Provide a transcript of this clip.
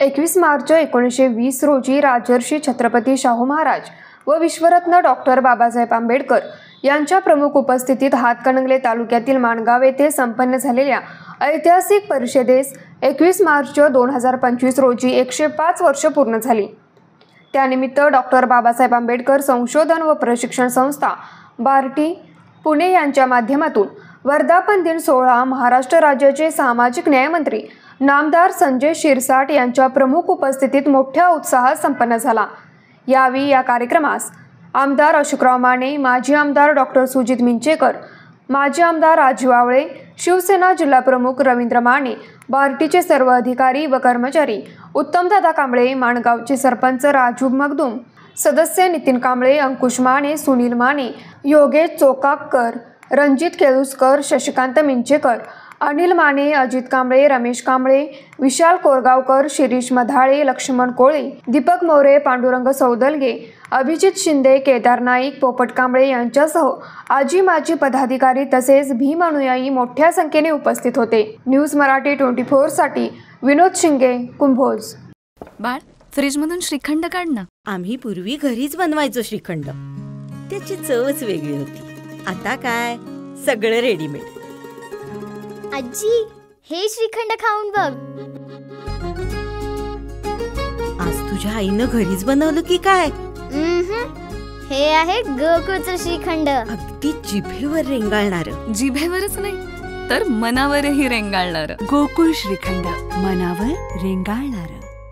21 मार्च 1920 रोजी राजर्षी छत्रपती शाहू महाराज व विश्वरत्न डॉक्टर बाबासाहेब आंबेडकर यांच्या प्रमुख उपस्थितीत हातकणंगले तालुक्यातील माणगाव येथे संपन्न झालेल्या ऐतिहासिक परिषदेस 21 मार्च 2025 रोजी 105 वर्ष पूर्ण झाली। त्यानिमित्त डॉक्टर बाबासाहेब आंबेडकर संशोधन व प्रशिक्षण संस्था बार्टी पुणे यांच्या माध्यमातून वर्धापन दिन सोहळा महाराष्ट्र राज्याचे सामाजिक न्याय मंत्री नामदार संजय शिरसाट यांच्या प्रमुख उपस्थितीत मोठ्या उत्साहात संपन्न झाला। यावेळी या कार्यक्रमास आमदार अशोकराव माने, माजी आमदार डॉक्टर सुजित मिंचेकर, माजी आमदार राजू आवळे, शिवसेना जिल्हा प्रमुख रवींद्र माने, बार्टीचे सर्व अधिकारी व कर्मचारी, उत्तमदादा कांबळे, माणगावचे सरपंच राजू मगदूम, सदस्य नितीन कांबळे, अंकुश माने, सुनील माने, योगेश चोकाकर, रणजित केळुसकर, शशिकांत मिंचेकर, अनिल माने, अजित कांबळे, रमेश कांबळे, विशाल कोरगावकर, शिरीष मधाळे, लक्ष्मण कोळे, दीपक मोरे, पांडुरंग सौदलगे, अभिजित शिंदे, केदार नाईक, पोपट कांबळे यांच्यासह आजी माजी पदाधिकारी तसेच भीम अनुयायी मोठ्या संख्येने उपस्थित होते। न्यूज मराठी 24 साठी विनोद शिंगे, कुंभोज। बाळ, फ्रीजमधून श्रीखंड काढ ना। आम्ही पूर्वी घरीच बनवायचो श्रीखंड, त्याची चवच वेगळी होती। आता काय सगळं रेडीमेड। आजी, हे श्रीखंड खाऊन बघ। आज तुझ्या आईनं घरीच बनवलं की काय? हे आहे गोकुळचं श्रीखंड, अगदी जिभेवर रेंगाळणार। जिभेवरच नाही तर मनावरही रेंगाळणार। गोकुळ श्रीखंड, मनावर रेंगाळणार।